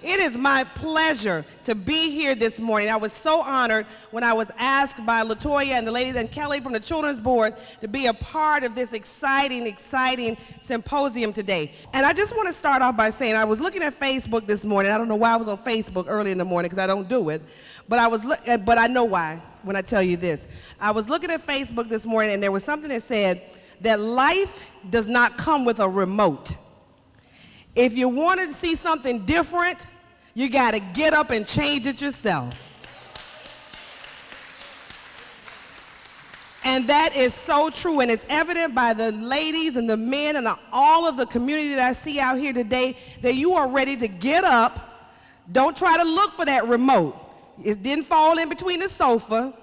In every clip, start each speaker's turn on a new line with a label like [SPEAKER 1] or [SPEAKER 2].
[SPEAKER 1] It is my pleasure to be here this morning. I was so honored when I was asked by LaToya and the ladies and Kelly from the Children's Board to be a part of this exciting symposium today. And I just want to start off by saying I was looking at Facebook this morning. I don't know why I was on Facebook early in the morning because I don't do it, but I know why when I tell you this. I was looking at Facebook this morning and there was something that said that life does not come with a remote. If you wanted to see something different, you got to get up and change it yourself. And that is so true, and it's evident by the ladies and the men and all of the community that I see out here today that you are ready to get up. Don't try to look for that remote. It didn't fall in between the sofa.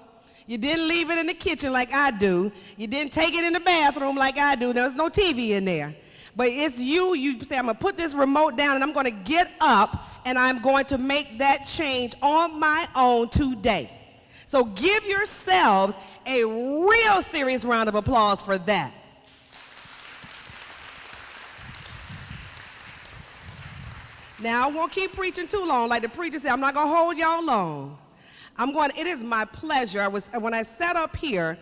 [SPEAKER 1] You didn't leave it in the kitchen like I do. You didn't take it in the bathroom like I do. There's no TV in there. But it's you say, I'm going to put this remote down and I'm going to get up and I'm going to make that change on my own today. So give yourselves a real serious round of applause for that. Now, I won't keep preaching too long. Like the preacher said, I'm not going to hold y'all long. It is my pleasure. When I sat up here,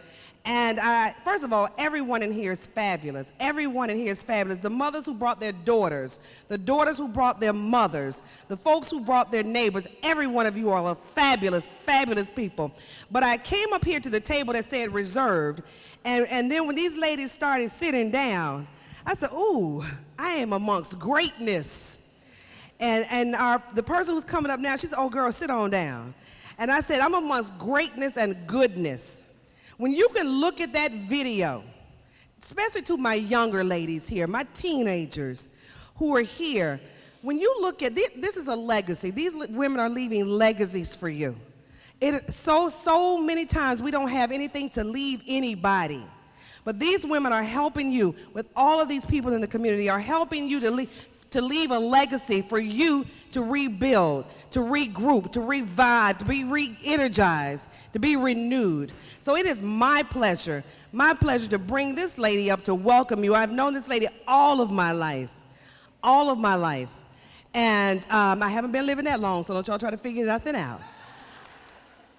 [SPEAKER 1] and first of all, everyone in here is fabulous. Everyone in here is fabulous. The mothers who brought their daughters, the daughters who brought their mothers, the folks who brought their neighbors, every one of you all are fabulous, fabulous people. But I came up here to the table that said reserved, and then when these ladies started sitting down, I said, ooh, I am amongst greatness. And the person who's coming up now, she said, oh girl, sit on down. And I said, I'm amongst greatness and goodness. When you can look at that video, especially to my younger ladies here, my teenagers who are here, when you look at this is a legacy. These women are leaving legacies for you. So many times we don't have anything to leave anybody. But these women are helping you with all of these people in the community, are helping you to leave a legacy for you to rebuild, to regroup, to revive, to be re-energized, to be renewed. So it is my pleasure to bring this lady up to welcome you. I've known this lady all of my life. And I haven't been living that long, so don't y'all try to figure nothing out.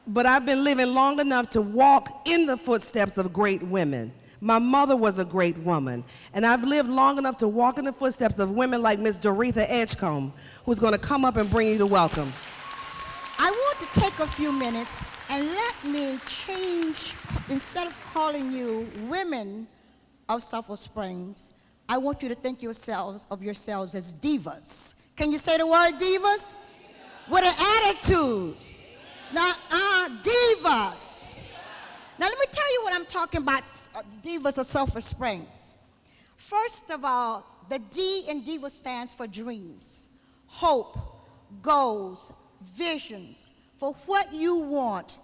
[SPEAKER 1] But I've been living long enough to walk in the footsteps of great women. My mother was a great woman, and I've lived long enough to walk in the footsteps of women like Miss Doretha Edgecombe, who's going to come up and bring you the welcome.
[SPEAKER 2] I want to take a few minutes and let me change, instead of calling you women of Sulphur Springs, I want you to think of yourselves as divas. Can you say the word divas? With an attitude. Now, divas. Now, let me tell you what I'm talking about, divas of Sulphur Springs. First of all, the D in diva stands for dreams, hope, goals, visions, for what you want,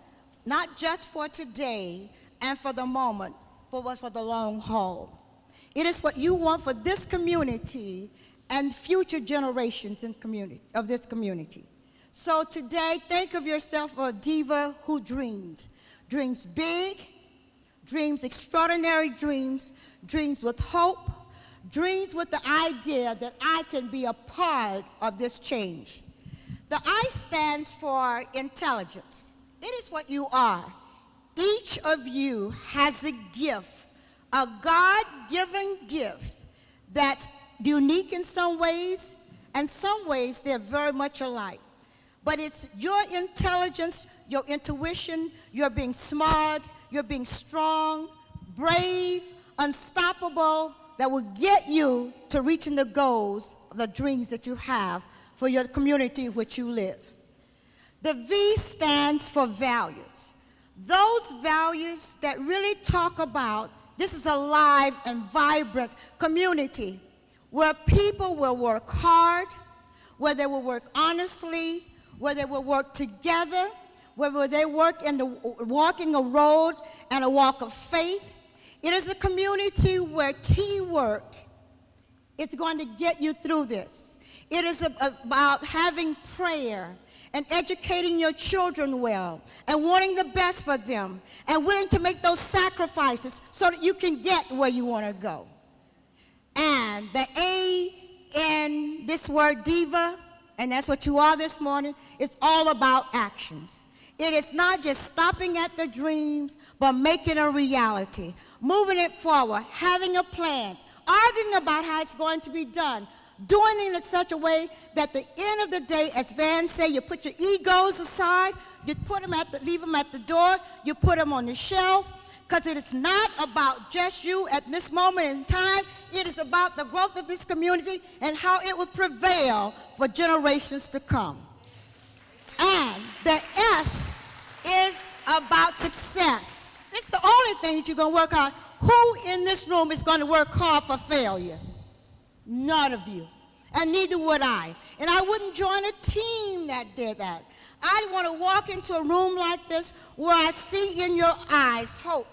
[SPEAKER 2] not just for today and for the moment, but for the long haul. It is what you want for this community and future generations of this community. So today, think of yourself a diva who dreams. Dreams big, dreams extraordinary dreams, dreams with hope, dreams with the idea that I can be a part of this change. The I stands for intelligence. It is what you are. Each of you has a gift, a God-given gift that's unique in some ways, and some ways they're very much alike. But it's your intelligence, your intuition, you're being smart, you're being strong, brave, unstoppable, that will get you to reaching the goals, the dreams that you have for your community in which you live. The V stands for values. Those values that really talk about this is a live and vibrant community where people will work hard, where they will work honestly, where they will work together, where they work in walking a road and a walk of faith. It is a community where teamwork is going to get you through this. It is about having prayer and educating your children well and wanting the best for them and willing to make those sacrifices so that you can get where you want to go. And the A in this word diva and that's what you are this morning. It's all about actions. It is not just stopping at the dreams, but making a reality, moving it forward, having a plan, arguing about how it's going to be done, doing it in such a way that at the end of the day, as Van said, you put your egos aside, you put them leave them at the door, you put them on the shelf, because it is not about just you at this moment in time. It is about the growth of this community and how it will prevail for generations to come. And the S is about success. It's the only thing that you're going to work on. Who in this room is going to work hard for failure? None of you. And neither would I. And I wouldn't join a team that did that. I want to walk into a room like this where I see in your eyes hope.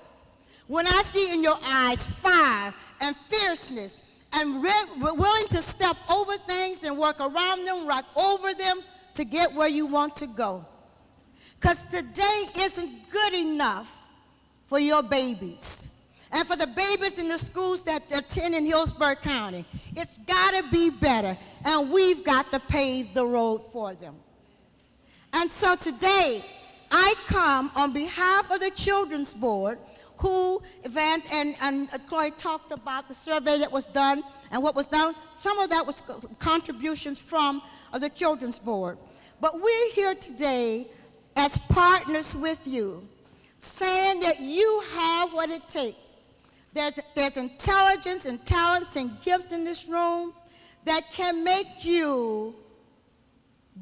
[SPEAKER 2] When I see in your eyes fire and fierceness and willing to step over things and work around them, rock over them to get where you want to go. Because today isn't good enough for your babies. And for the babies in the schools that attend in Hillsborough County, it's got to be better, and we've got to pave the road for them. And so today, I come on behalf of the Children's Board, who Van and Chloe talked about the survey that was done and what was done. Some of that was contributions from the Children's Board. But we're here today as partners with you, saying that you have what it takes. There's intelligence and talents and gifts in this room that can make you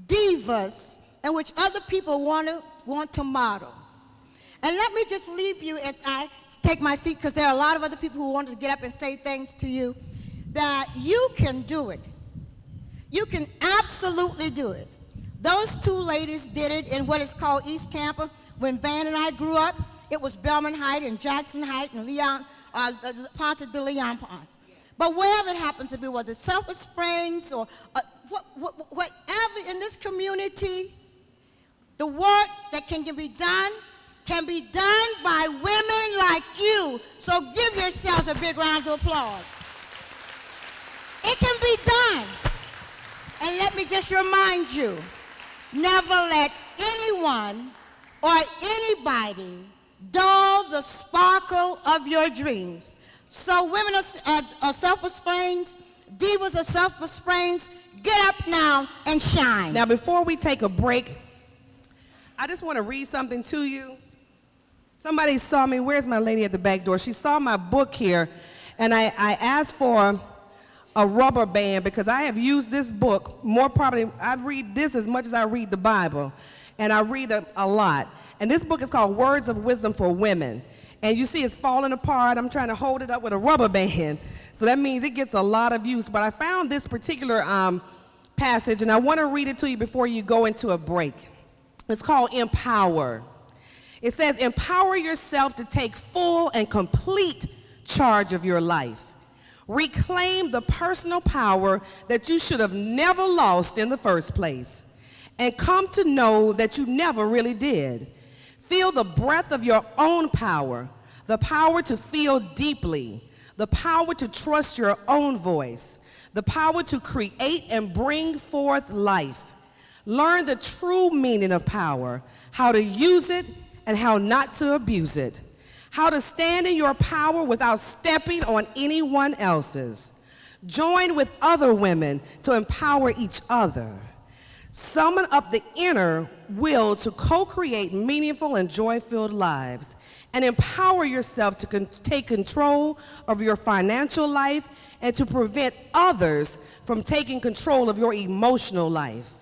[SPEAKER 2] divas in which other people want to model. And let me just leave you as I take my seat, because there are a lot of other people who want to get up and say things to you, that you can do it. You can absolutely do it. Those two ladies did it in what is called East Tampa. When Van and I grew up, it was Belmont Heights and Jackson Heights and Leon, Ponce de Leon Ponce. But wherever it happens to be, whether it's Sulphur Springs or whatever in this community, the work that can be done by women like you. So give yourselves a big round of applause. It can be done. And let me just remind you, never let anyone or anybody dull the sparkle of your dreams. So women of Sulphur Springs, divas of Sulphur Springs, get up now and shine.
[SPEAKER 1] Now, before we take a break, I just want to read something to you. Somebody saw me. Where's my lady at the back door? She saw my book here, and I asked for a rubber band because I have used this book more probably. I read this as much as I read the Bible, and I read a lot. And this book is called Words of Wisdom for Women. And you see it's falling apart. I'm trying to hold it up with a rubber band. So that means it gets a lot of use. But I found this particular passage, and I want to read it to you before you go into a break. It's called Empower. It says, empower yourself to take full and complete charge of your life. Reclaim the personal power that you should have never lost in the first place, and come to know that you never really did. Feel the breath of your own power, the power to feel deeply, the power to trust your own voice, the power to create and bring forth life. Learn the true meaning of power, how to use it and how not to abuse it, how to stand in your power without stepping on anyone else's. Join with other women to empower each other. Summon up the inner will to co-create meaningful and joy-filled lives, and empower yourself to take control of your financial life and to prevent others from taking control of your emotional life.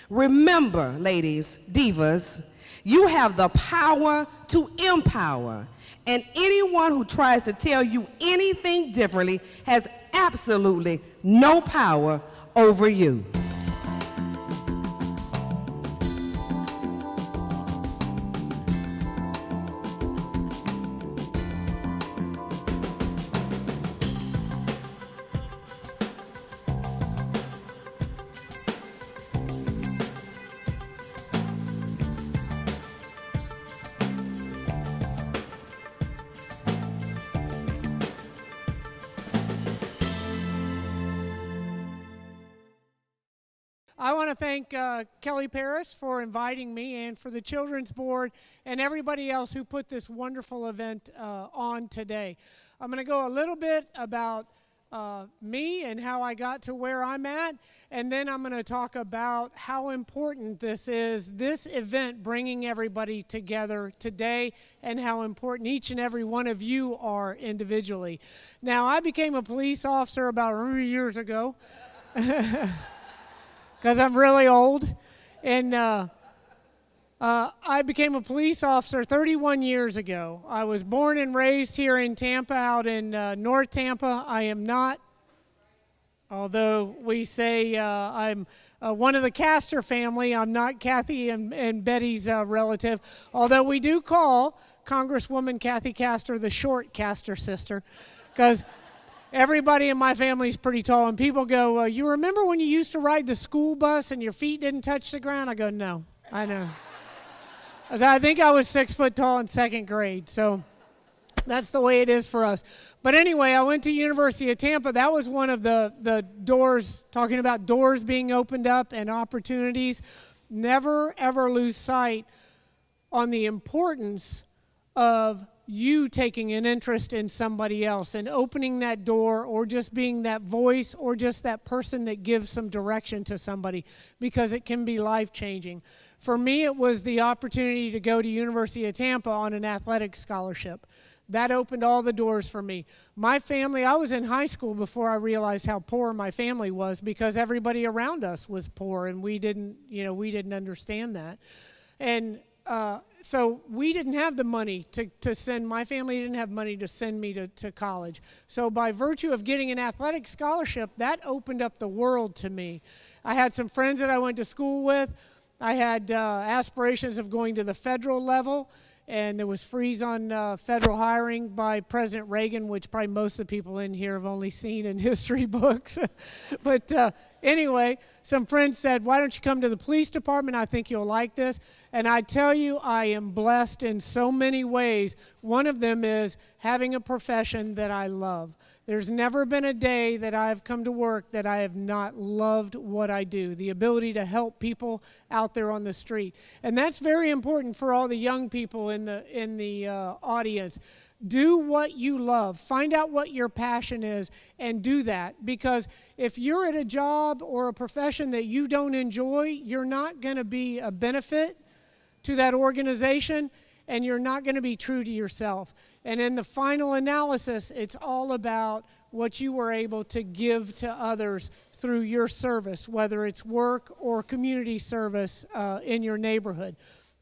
[SPEAKER 1] Remember, ladies, divas, you have the power to empower, and anyone who tries to tell you anything differently has absolutely no power over you.
[SPEAKER 3] thank Kelly Paris for inviting me, and for the Children's Board and everybody else who put this wonderful event on today. I'm going to go a little bit about me and how I got to where I'm at, and then I'm going to talk about how important this is, this event bringing everybody together today, and how important each and every one of you are individually. Now, I became a police officer about 3 years ago because I'm really old, and I became a police officer 31 years ago. I was born and raised here in Tampa, out in North Tampa. I am not, although we say I'm one of the Castor family, I'm not Kathy and Betty's relative, although we do call Congresswoman Kathy Castor the short Castor sister, because everybody in my family is pretty tall, and people go, you remember when you used to ride the school bus and your feet didn't touch the ground? I go, no, I know. I think I was 6 foot tall in second grade, so that's the way it is for us. But anyway, I went to University of Tampa. That was one of the doors, talking about doors being opened up and opportunities. Never, ever lose sight on the importance of you taking an interest in somebody else and opening that door, or just being that voice, or just that person that gives some direction to somebody, because it can be life-changing. For me, it was the opportunity to go to University of Tampa on an athletic scholarship. That opened all the doors for me. My family, I was in high school before I realized how poor my family was, because everybody around us was poor, and we didn't understand that. And so we didn't have the money to send, my family didn't have money to send me to college. So by virtue of getting an athletic scholarship, that opened up the world to me. I had some friends that I went to school with. I had aspirations of going to the federal level, and there was freeze on federal hiring by President Reagan, which probably most of the people in here have only seen in history books. But anyway, some friends said, why don't you come to the police department? I think you'll like this. And I tell you, I am blessed in so many ways. One of them is having a profession that I love. There's never been a day that I've come to work that I have not loved what I do, the ability to help people out there on the street. And that's very important for all the young people in the audience. Do what you love. Find out what your passion is and do that. Because if you're at a job or a profession that you don't enjoy, you're not going to be a benefit to that organization, and you're not going to be true to yourself. And in the final analysis, it's all about what you were able to give to others through your service, whether it's work or community service in your neighborhood.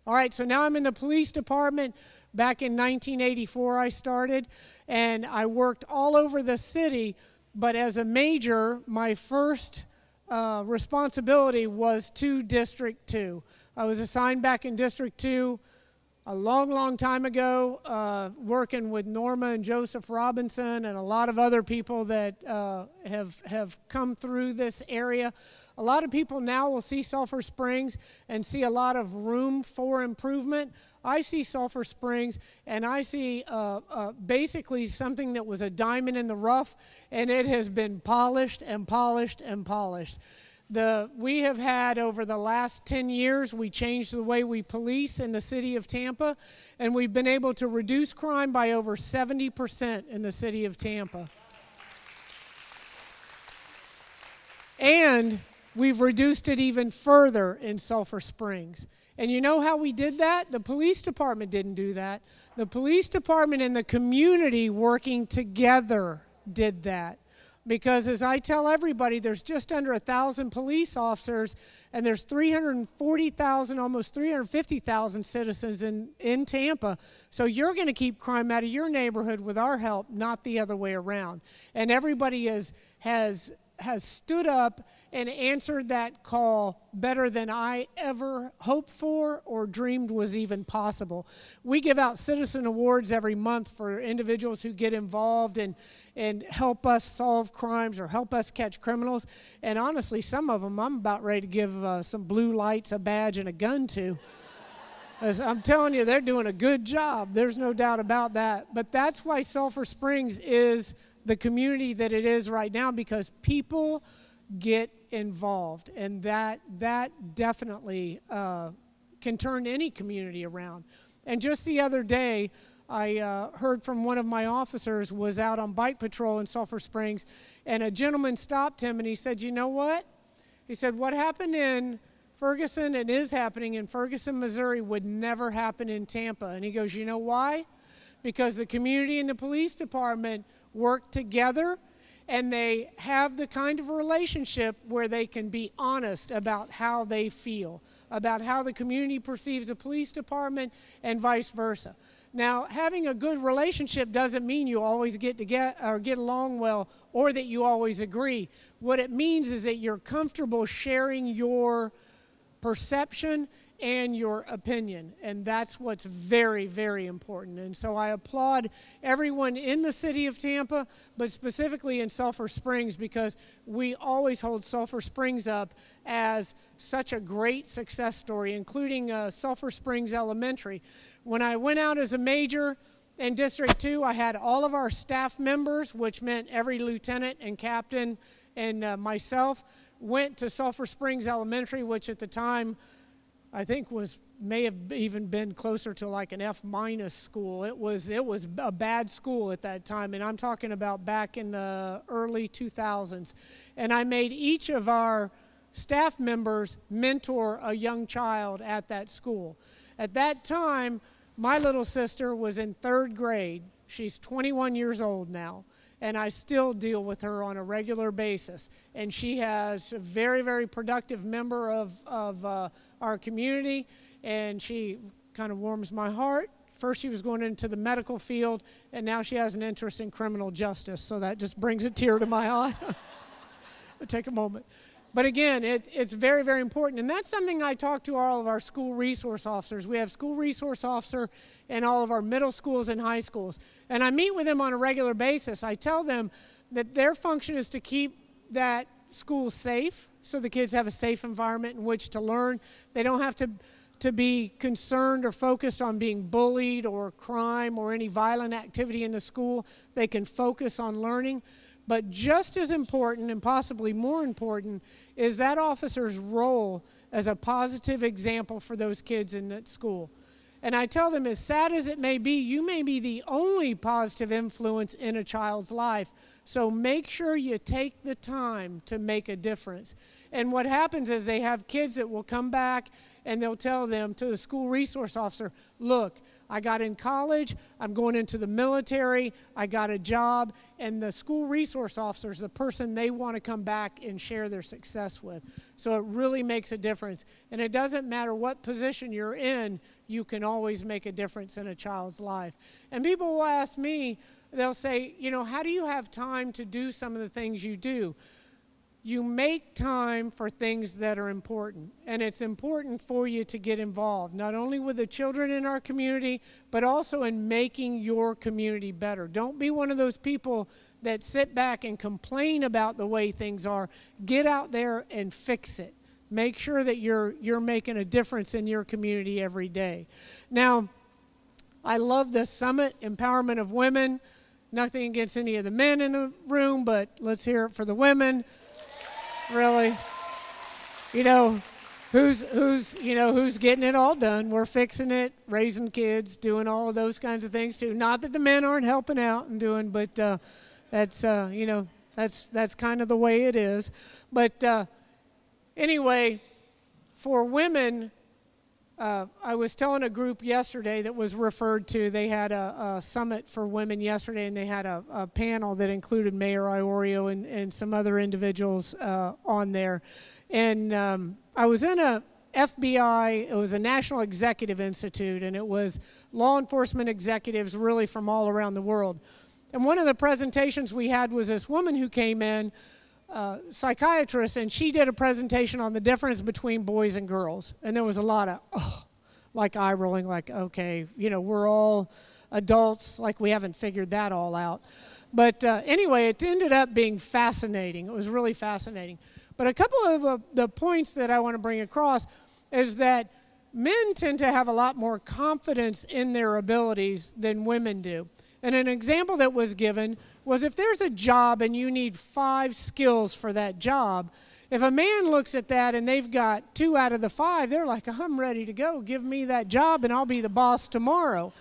[SPEAKER 3] All right, so now I'm in the police department. Back in 1984 I started, and I worked all over the city, but as a major, my first responsibility was to District 2. I was assigned back in District 2 a long, long time ago, working with Norma and Joseph Robinson and a lot of other people that have come through this area. A lot of people now will see Sulphur Springs and see a lot of room for improvement. I see Sulphur Springs and I see basically something that was a diamond in the rough, and it has been polished and polished and polished. We have had, over the last 10 years, we changed the way we police in the city of Tampa, and we've been able to reduce crime by over 70% in the city of Tampa. And we've reduced it even further in Sulphur Springs. And you know how we did that? The police department didn't do that. The police department and the community working together did that. Because as I tell everybody, there's just under 1,000 police officers, and there's 340,000, almost 350,000 citizens in Tampa. So you're going to keep crime out of your neighborhood with our help, not the other way around. And everybody has stood up and answered that call better than I ever hoped for or dreamed was even possible. We give out citizen awards every month for individuals who get involved and help us solve crimes or help us catch criminals. And honestly, some of them I'm about ready to give some blue lights, a badge, and a gun to. As I'm telling you, they're doing a good job. There's no doubt about that. But that's why Sulphur Springs is the community that it is right now, because people get involved, and that definitely can turn any community around. And just the other day, I heard from one of my officers was out on bike patrol in Sulphur Springs, and a gentleman stopped him and he said, "You know what?" He said, "What happened in Ferguson and is happening in Ferguson, Missouri would never happen in Tampa." And he goes, "You know why? Because the community and the police department work together, and they have the kind of relationship where they can be honest about how they feel, about how the community perceives the police department, and vice versa." Now, having a good relationship doesn't mean you always get along well, or that you always agree. What it means is that you're comfortable sharing your perception and your opinion, and that's what's very, very important. And so I applaud everyone in the city of Tampa, but specifically in Sulphur Springs, because we always hold Sulphur Springs up as such a great success story, including Sulphur Springs Elementary. When I went out as a major in District 2, I had all of our staff members, which meant every lieutenant and captain and myself, went to Sulphur Springs Elementary, which at the time I think may have even been closer to like an F- school. It was a bad school at that time, and I'm talking about back in the early 2000s. And I made each of our staff members mentor a young child at that school. At that time, my little sister was in 3rd grade. She's 21 years old now, and I still deal with her on a regular basis. And she has a very, very productive member of our community, and she kind of warms my heart. First she was going into the medical field, and now she has an interest in criminal justice, so that just brings a tear to my eye. I'll take a moment. But again, it's very, very important, and that's something I talk to all of our school resource officers. We have school resource officer in all of our middle schools and high schools, and I meet with them on a regular basis. I tell them that their function is to keep that school safe, so the kids have a safe environment in which to learn. They don't have to be concerned or focused on being bullied or crime or any violent activity in the school. They can focus on learning. But just as important, and possibly more important, is that officer's role as a positive example for those kids in that school. And I tell them, as sad as it may be, you may be the only positive influence in a child's life. So make sure you take the time to make a difference. And what happens is they have kids that will come back and they'll tell them to the school resource officer, "Look, I got in college, I'm going into the military, I got a job," and the school resource officer is the person they want to come back and share their success with. So it really makes a difference. And it doesn't matter what position you're in, you can always make a difference in a child's life. And people will ask me, they'll say, "You know, how do you have time to do some of the things you do?" You make time for things that are important, and it's important for you to get involved, not only with the children in our community, but also in making your community better. Don't be one of those people that sit back and complain about the way things are. Get out there and fix it. Make sure that you're making a difference in your community every day. Now, I love the Summit Empowerment of Women. Nothing against any of the men in the room, but let's hear it for the women. Really, you know, who's getting it all done? We're fixing it, raising kids, doing all of those kinds of things too. Not that the men aren't helping out and doing, but that's kind of the way it is. But anyway, for women, I was telling a group yesterday that was referred to. They had a summit for women yesterday, and they had a panel that included Mayor Iorio and some other individuals on there. And I was in a FBI, it was a National Executive Institute, and it was law enforcement executives really from all around the world. And one of the presentations we had was this woman who came in, psychiatrist, and she did a presentation on the difference between boys and girls. And there was a lot of, like eye rolling, like, okay, you know, we're all adults, like we haven't figured that all out. But anyway, it ended up being fascinating. It was really fascinating. But a couple of the points that I want to bring across is that men tend to have a lot more confidence in their abilities than women do. And an example that was given was if there's a job and you need 5 skills for that job, if a man looks at that and they've got 2 out of the 5, they're like, I'm ready to go. Give me that job and I'll be the boss tomorrow.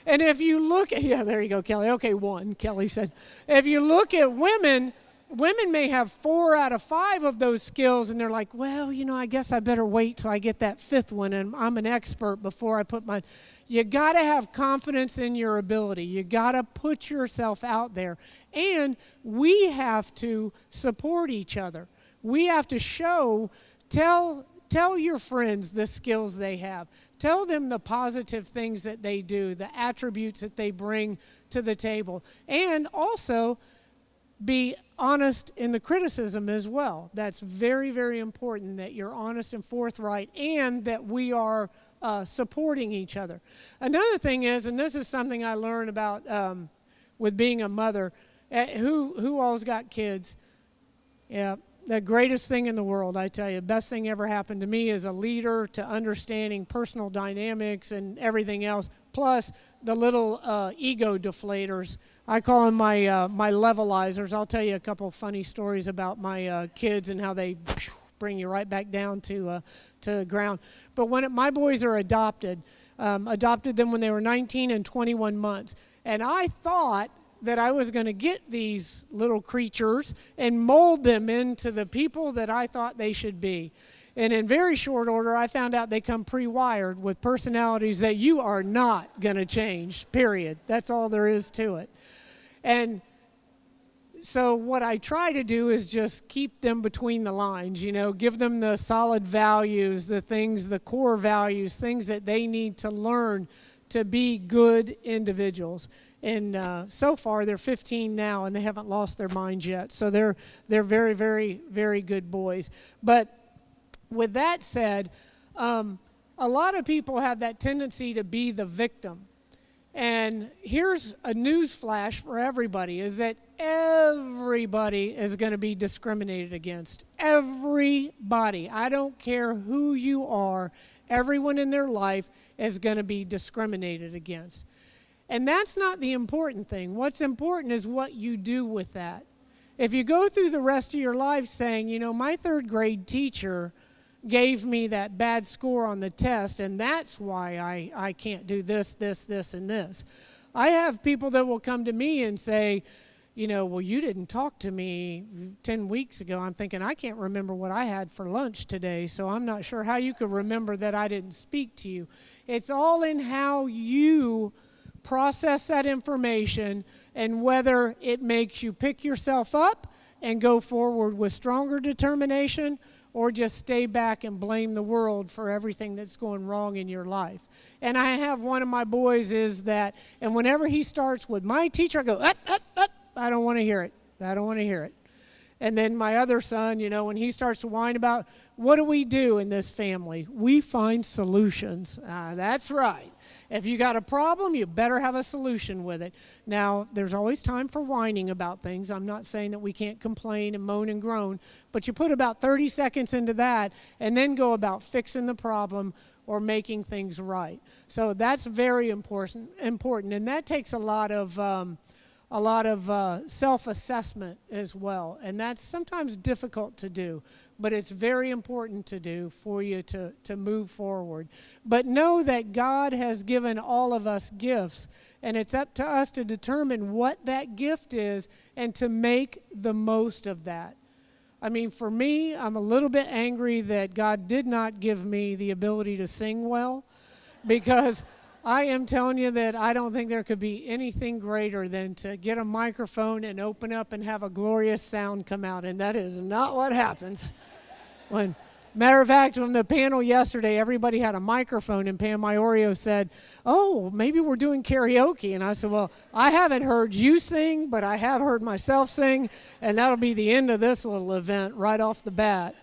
[SPEAKER 3] And if you look at, yeah, there you go, Kelly. Okay, 1, Kelly said. If you look at women, women may have 4 out of 5 of those skills, and they're like, well, I guess I better wait till I get that 5th one, and I'm an expert before I put my... You got to have confidence in your ability. You got to put yourself out there. And we have to support each other. We have to tell your friends the skills they have. Tell them the positive things that they do, the attributes that they bring to the table. And also be honest in the criticism as well. That's very, very important, that you're honest and forthright, and that we are supporting each other. Another thing is, and this is something I learned about with being a mother, who all's got kids? Yeah, the greatest thing in the world, I tell you, best thing ever happened to me as a leader, to understanding personal dynamics and everything else, plus the little ego deflators. I call them my levelizers. I'll tell you a couple funny stories about my kids and how they bring you right back down to the ground. But my boys are adopted them when they were 19 and 21 months. And I thought that I was going to get these little creatures and mold them into the people that I thought they should be. And in very short order, I found out they come pre-wired with personalities that you are not going to change, period. That's all there is to it. And so what I try to do is just keep them between the lines, give them the solid values, the core values, things that they need to learn to be good individuals. And so far, they're 15 now, and they haven't lost their minds yet. So they're very, very, very good boys. But with that said, a lot of people have that tendency to be the victim. And here's a news flash for everybody, is that everybody is going to be discriminated against. Everybody. I don't care who you are. Everyone in their life is going to be discriminated against. And that's not the important thing. What's important is what you do with that. If you go through the rest of your life saying, my 3rd grade teacher gave me that bad score on the test, and that's why I can't do this, and this. I have people that will come to me and say, well, you didn't talk to me 10 weeks ago. I'm thinking, I can't remember what I had for lunch today, so I'm not sure how you could remember that I didn't speak to you. It's all in how you process that information and whether it makes you pick yourself up and go forward with stronger determination, or just stay back and blame the world for everything that's going wrong in your life. And I have one of my boys is that, and whenever he starts with my teacher, I go, up, I don't want to hear it. I don't want to hear it. And then my other son, when he starts to whine about, what do we do in this family? We find solutions. That's right. If you got a problem, you better have a solution with it. Now, there's always time for whining about things. I'm not saying that we can't complain and moan and groan, but you put about 30 seconds into that and then go about fixing the problem or making things right. So that's very important, and that takes a lot of self-assessment as well, and that's sometimes difficult to do, but it's very important to do for you to move forward. But know that God has given all of us gifts, and it's up to us to determine what that gift is and to make the most of that. I mean, for me, I'm a little bit angry that God did not give me the ability to sing well, because I am telling you that I don't think there could be anything greater than to get a microphone and open up and have a glorious sound come out, and that is not what happens. Matter of fact, on the panel yesterday, everybody had a microphone, and Pam Iorio said, oh, maybe we're doing karaoke. And I said, well, I haven't heard you sing, but I have heard myself sing, and that'll be the end of this little event right off the bat.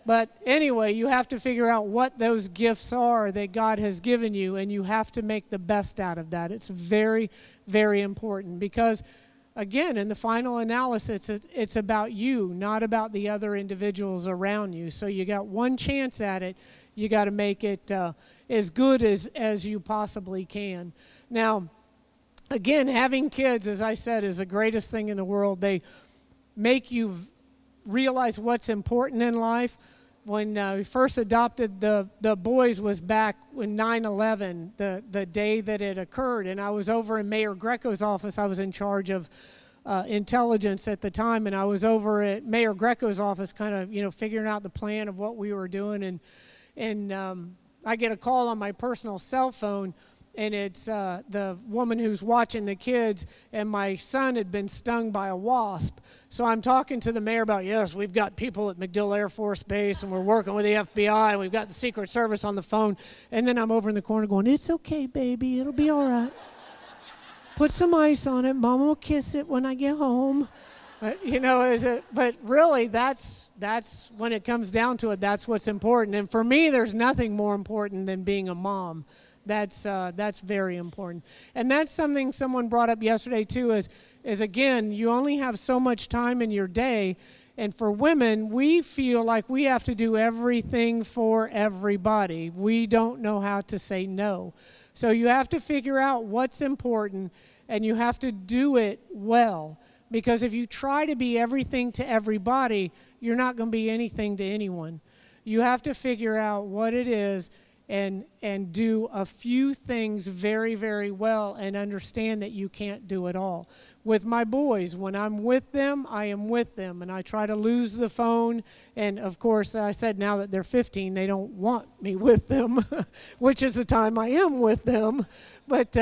[SPEAKER 3] But anyway, you have to figure out what those gifts are that God has given you, and you have to make the best out of that. It's very, very important because, again, in the final analysis, it's about you, not about the other individuals around you. So you got one chance at it. You got to make it as good as you possibly can. Now, again, having kids, as I said, is the greatest thing in the world. They make you realize what's important in life. When we first adopted the boys was back when 9/11, the day that it occurred, and I was over in Mayor Greco's office. I was in charge of intelligence at the time, and I was over at Mayor Greco's office kind of, figuring out the plan of what we were doing, and I get a call on my personal cell phone, and it's the woman who's watching the kids, and my son had been stung by a wasp. So I'm talking to the mayor about, yes, we've got people at MacDill Air Force Base, and we're working with the FBI, and we've got the Secret Service on the phone. And then I'm over in the corner going, it's okay, baby, it'll be all right. Put some ice on it. Mama will kiss it when I get home. But, but really, that's when it comes down to it, that's what's important. And for me, there's nothing more important than being a mom. That's very important. And that's something someone brought up yesterday too, is again, you only have so much time in your day. And for women, we feel like we have to do everything for everybody. We don't know how to say no. So you have to figure out what's important, and you have to do it well. Because if you try to be everything to everybody, you're not going to be anything to anyone. You have to figure out what it is and do a few things very, very well and understand that you can't do it all. With my boys, when I'm with them, I am with them, and I try to lose the phone. And of course, I said now that they're 15, they don't want me with them, which is the time I am with them. But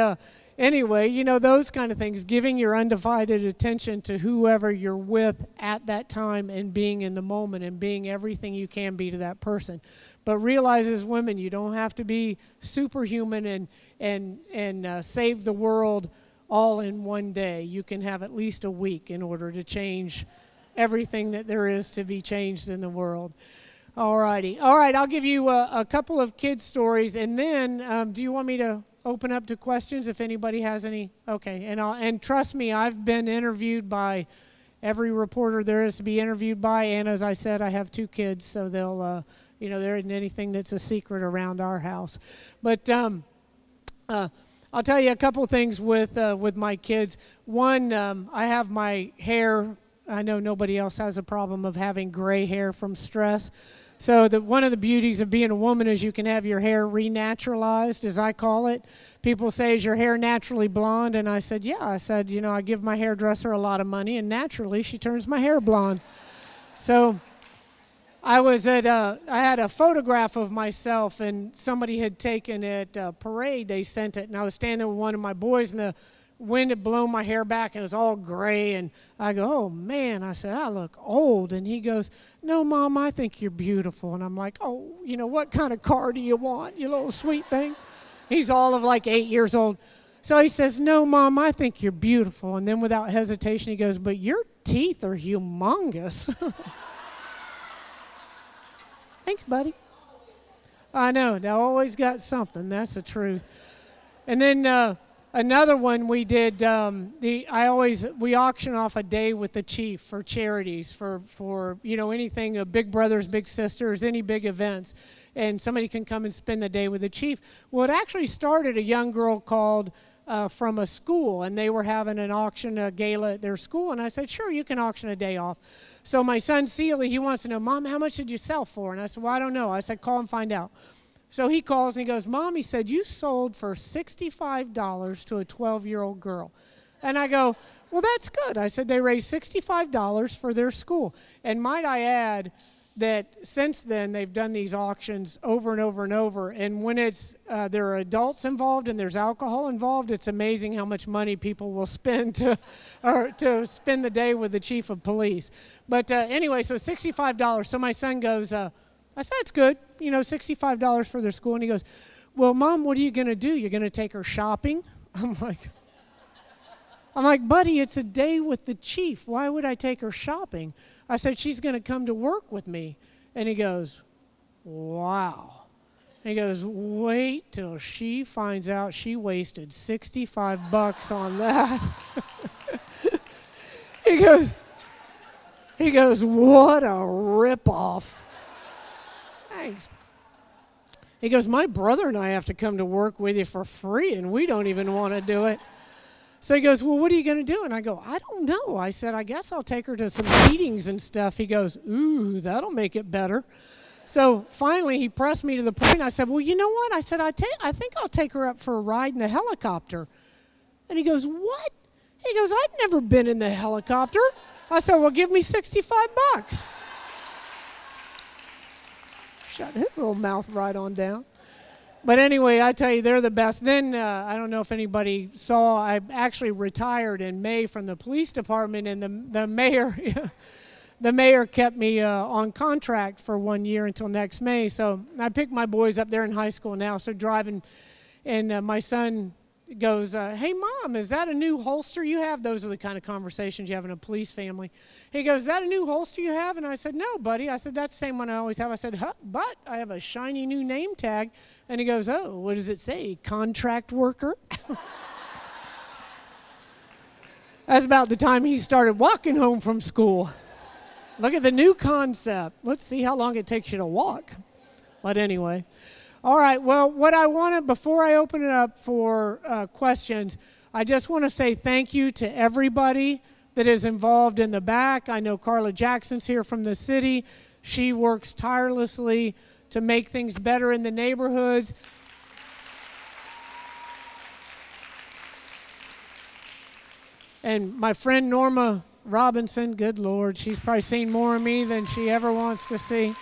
[SPEAKER 3] anyway, those kind of things, giving your undivided attention to whoever you're with at that time and being in the moment and being everything you can be to that person. But realize as women, you don't have to be superhuman and save the world all in one day. You can have at least a week in order to change everything that there is to be changed in the world. All righty. All right, I'll give you a couple of kids' stories, and then do you want me to open up to questions if anybody has any? Okay, and trust me, I've been interviewed by every reporter there is to be interviewed by, and as I said, I have 2 kids, so they'll, there isn't anything that's a secret around our house. But I'll tell you a couple things with my kids. One, I have my hair. I know nobody else has a problem of having gray hair from stress. So one of the beauties of being a woman is you can have your hair renaturalized, as I call it. People say, is your hair naturally blonde? And I said, yeah. I said, I give my hairdresser a lot of money, and naturally she turns my hair blonde. So I had a photograph of myself, and somebody had taken it at a parade. They sent it, and I was standing there with one of my boys, and the wind had blown my hair back, and it was all gray. And I go, oh, man. I said, I look old. And he goes, no, Mom, I think you're beautiful. And I'm like, oh, what kind of car do you want, you little sweet thing? He's all of like 8 years old. So he says, no, Mom, I think you're beautiful. And then without hesitation, he goes, but your teeth are humongous. Thanks, buddy. I know, they always got something. That's the truth. And then another one we did. We auction off a day with the chief for charities for anything, big brothers, big sisters, any big events, and somebody can come and spend the day with the chief. Well, it actually started a young girl called from a school, and they were having an auction, a gala at their school, and I said, sure, you can auction a day off. So my son Sealy, he wants to know, Mom, how much did you sell for? And I said, well, I don't know. I said, call and find out. So he calls and he goes, Mom, he said, you sold for $65 to a 12-year-old girl. And I go, well, that's good. I said, they raised $65 for their school. And might I add that since then they've done these auctions over and over and over. And when there are adults involved and there's alcohol involved, it's amazing how much money people will spend to spend the day with the chief of police. But anyway, so $65. So my son goes, I said, that's good, $65 for their school. And he goes, well, Mom, what are you going to do? You're going to take her shopping? I'm like, buddy, it's a day with the chief. Why would I take her shopping? I said, she's going to come to work with me. And he goes, wow. And he goes, wait till she finds out she wasted $65 on that. He goes, what a ripoff. Thanks. He goes, my brother and I have to come to work with you for free, and we don't even want to do it. So he goes, well, what are you going to do? And I go, I don't know. I said, I guess I'll take her to some meetings and stuff. He goes, ooh, that'll make it better. So finally, he pressed me to the point. I said, well, you know what? I said, I think I'll take her up for a ride in the helicopter. And he goes, what? He goes, I've never been in the helicopter. I said, well, give me $65. Shut his little mouth right on down. But anyway, I tell you, they're the best. Then, I don't know if anybody saw, I actually retired in May from the police department, and the mayor the mayor kept me on contract for 1 year until next May. So I picked my boys up there in high school now, so driving, and my son goes, hey, Mom, is that a new holster you have? Those are the kind of conversations you have in a police family. He goes, is that a new holster you have? And I said, no, buddy. I said, that's the same one I always have. I said, huh, but I have a shiny new name tag. And he goes, oh, what does it say? Contract worker? That's about the time he started walking home from school. Look at the new concept. Let's see how long it takes you to walk. But anyway. All right, well, what I wanted, before I open it up for questions, I just want to say thank you to everybody that is involved in the back. I know Carla Jackson's here from the city. She works tirelessly to make things better in the neighborhoods. And my friend Norma Robinson, good Lord, she's probably seen more of me than she ever wants to see.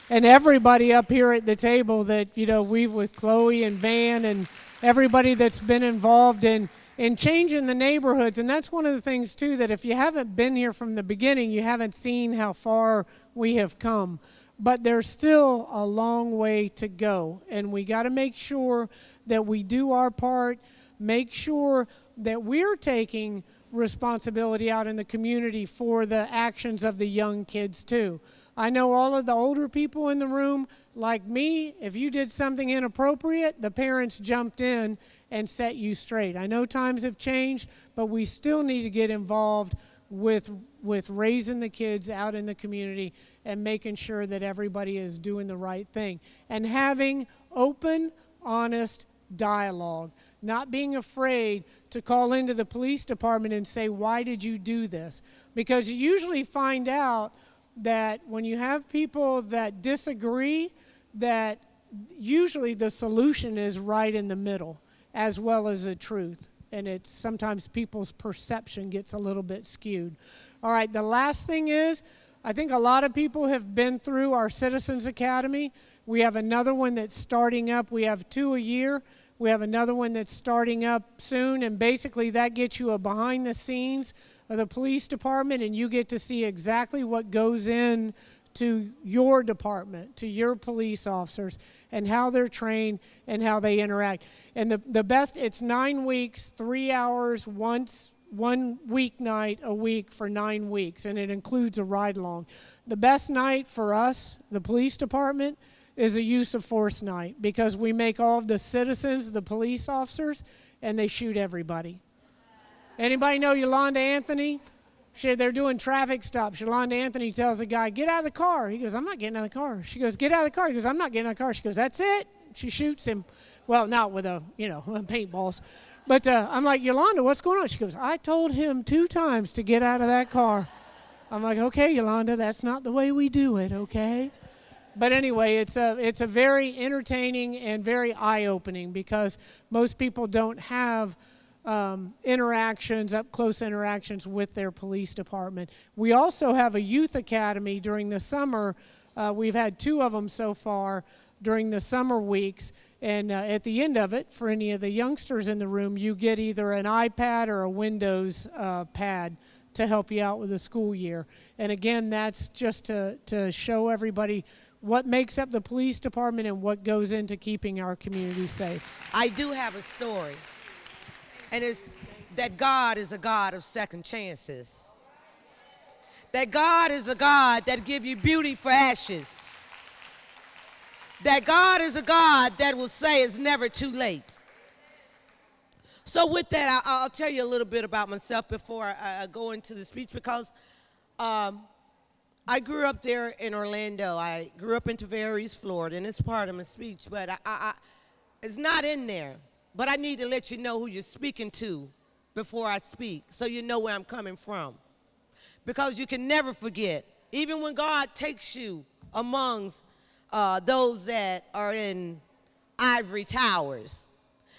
[SPEAKER 3] And everybody up here at the table that, you know, we've with Chloe and Van and everybody that's been involved in changing the neighborhoods. And that's one of the things, too, that if you haven't been here from the beginning, you haven't seen how far we have come. But there's still a long way to go. And we got to make sure that we do our part, make sure that we're taking responsibility out in the community for the actions of the young kids, too. I know all of the older people in the room, like me, if you did something inappropriate, the parents jumped in and set you straight. I know times have changed, but we still need to get involved with raising the kids out in the community and making sure that everybody is doing the right thing. And having open, honest dialogue, not being afraid to call into the police department and say, why did you do this? Because you usually find out that when you have people that disagree, that usually the solution is right in the middle, as well as the truth. And it's sometimes people's perception gets a little bit skewed. All right, the last thing is, I think a lot of people have been through our Citizens Academy. We have another one that's starting up. We have 2 a year. We have another one that's starting up soon, and basically that gets you a behind the scenes of the police department, and you get to see exactly what goes in to your department, to your police officers, and how they're trained and how they interact. And the best, it's 9 weeks, 3 hours, one weeknight a week for 9 weeks, and it includes a ride-along. The best night for us, the police department, is a use of force night, because we make all of the citizens the police officers, and they shoot everybody. Anybody know Yolanda Anthony? They're doing traffic stops. Yolanda Anthony tells the guy, get out of the car. He goes, I'm not getting out of the car. She goes, get out of the car. He goes, I'm not getting out of the car. She goes, that's it. She shoots him. Well, not with paintballs. But I'm like, Yolanda, what's going on? She goes, I told him 2 times to get out of that car. I'm like, okay, Yolanda, that's not the way we do it, okay? But anyway, it's a very entertaining and very eye-opening, because most people don't have up-close interactions with their police department. We also have a youth academy during the summer. We've had 2 of them so far during the summer weeks. And at the end of it, for any of the youngsters in the room, you get either an iPad or a Windows pad to help you out with the school year. And again, that's just to show everybody what makes up the police department and what goes into keeping our community safe.
[SPEAKER 4] I do have a story. And it's that God is a God of second chances. That God is a God that gives you beauty for ashes. That God is a God that will say it's never too late. So with that, I'll tell you a little bit about myself before I go into the speech, because I grew up there in Orlando. I grew up in Tavares, Florida, and it's part of my speech, but it's not in there. but I need to let you know who you're speaking to before I speak, so you know where I'm coming from. Because you can never forget, even when God takes you amongst those that are in ivory towers.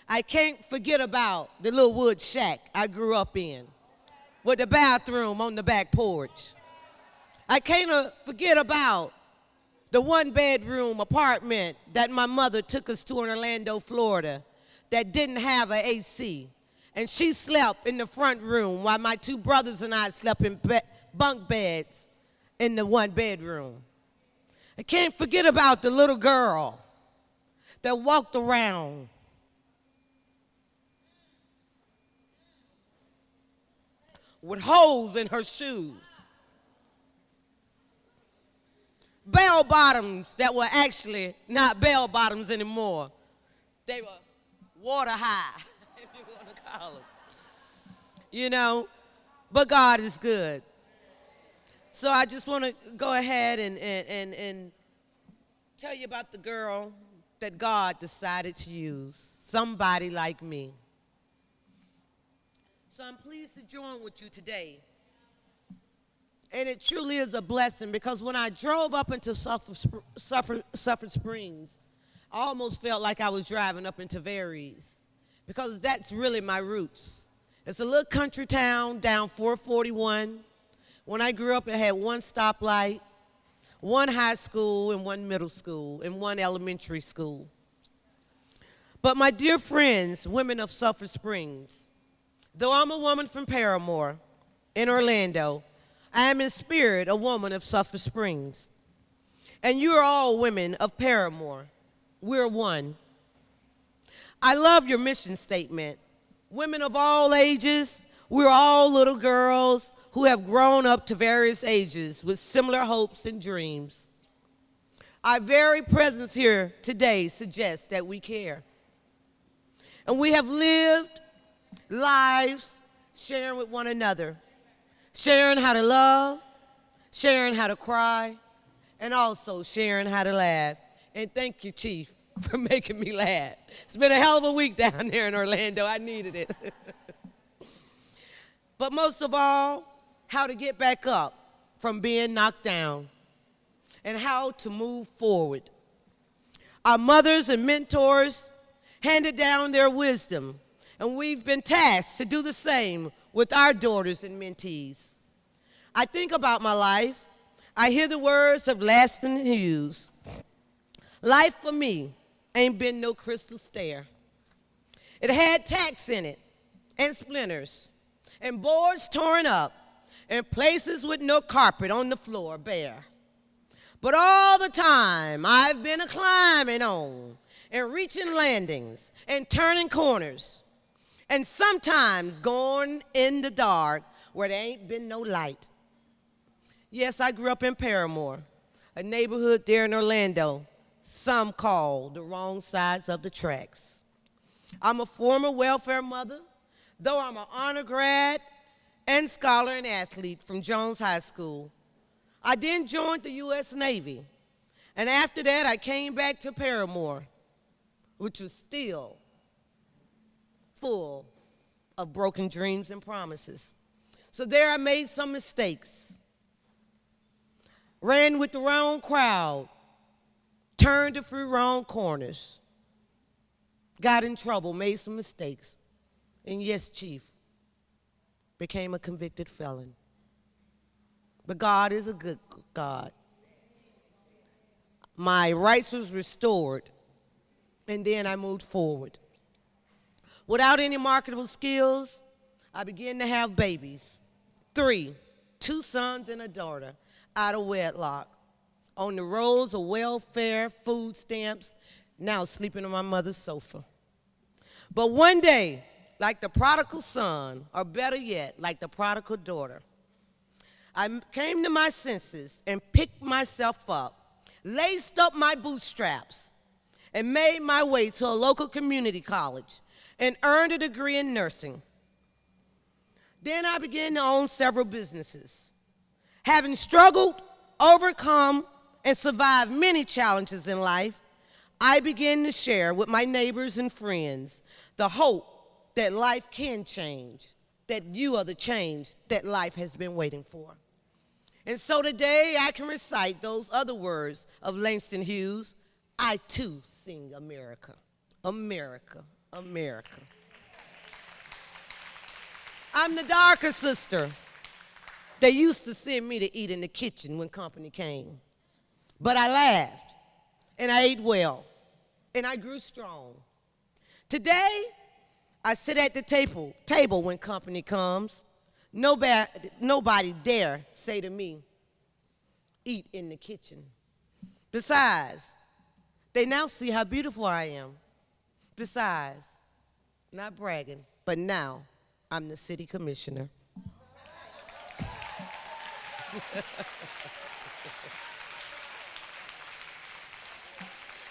[SPEAKER 4] I can't forget about the little wood shack I grew up in with the bathroom on the back porch. I can't forget about the one-bedroom apartment that my mother took us to in Orlando, Florida, that didn't have an AC. And she slept in the front room while my two brothers and I slept in bunk beds in the one bedroom. I can't forget about the little girl that walked around with holes in her shoes, bell bottoms that were actually not bell bottoms anymore. They were water high, if you want to call them. You know, but God is good. So I just want to go ahead and tell you about the girl that God decided to use, somebody like me. So I'm pleased to join with you today. And it truly is a blessing, because when I drove up into Sulphur Springs, I almost felt like I was driving up into Verizon, because that's really my roots. It's a little country town down 441. When I grew up, it had one stoplight, one high school, and one middle school, and one elementary school. But my dear friends, women of Sulphur Springs, though I'm a woman from Paramore in Orlando, I am in spirit a woman of Sulphur Springs. And you are all women of Paramore. We're one. I love your mission statement. Women of all ages, we're all little girls who have grown up to various ages with similar hopes and dreams. Our very presence here today suggests that we care. And we have lived lives sharing with one another, sharing how to love, sharing how to cry, and also sharing how to laugh. And thank you, Chief, for making me laugh. It's been a hell of a week down there in Orlando. I needed it. But most of all, how to get back up from being knocked down and how to move forward. Our mothers and mentors handed down their wisdom, and we've been tasked to do the same with our daughters and mentees. I think about my life. I hear the words of Langston Hughes. Life for me ain't been no crystal stair. It had tacks in it and splinters and boards torn up and places with no carpet on the floor bare. But all the time I've been climbing on and reaching landings and turning corners, and sometimes going in the dark where there ain't been no light. Yes, I grew up in Paramore, a neighborhood there in Orlando some call the wrong sides of the tracks. I'm a former welfare mother, though I'm an honor grad and scholar and athlete from Jones High School. I then joined the U.S. Navy, and after that I came back to Paramore, which was still full of broken dreams and promises. So there I made some mistakes, ran with the wrong crowd, turned a few wrong corners, got in trouble, made some mistakes, and yes, Chief, became a convicted felon. But God is a good God. My rights was restored, and then I moved forward. Without any marketable skills, I began to have babies. 3, 2 sons and a daughter out of wedlock, on the rolls of welfare, food stamps, now sleeping on my mother's sofa. But one day, like the prodigal son, or better yet, like the prodigal daughter, I came to my senses and picked myself up, laced up my bootstraps, and made my way to a local community college and earned a degree in nursing. Then I began to own several businesses. Having struggled, overcome, and survived many challenges in life, I began to share with my neighbors and friends the hope that life can change, that you are the change that life has been waiting for. And so today I can recite those other words of Langston Hughes. I too sing America, America, America. I'm the darker sister. They used to send me to eat in the kitchen when company came. But I laughed, and I ate well, and I grew strong. Today, I sit at the table when company comes. Nobody dare say to me, eat in the kitchen. Besides, they now see how beautiful I am. Besides, not bragging, but now I'm the city commissioner.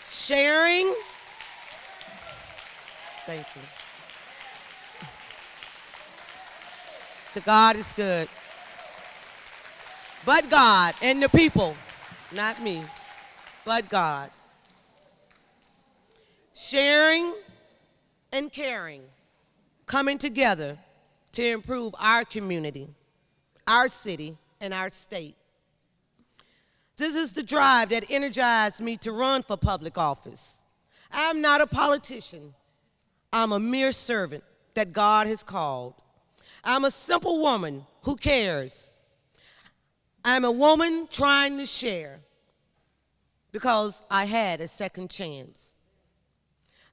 [SPEAKER 4] Sharing, thank you. To God is good. But God and the people, not me, but God. Sharing and caring, coming together to improve our community, our city, and our state. This is the drive that energized me to run for public office. I'm not a politician. I'm a mere servant that God has called. I'm a simple woman who cares. I'm a woman trying to share because I had a second chance.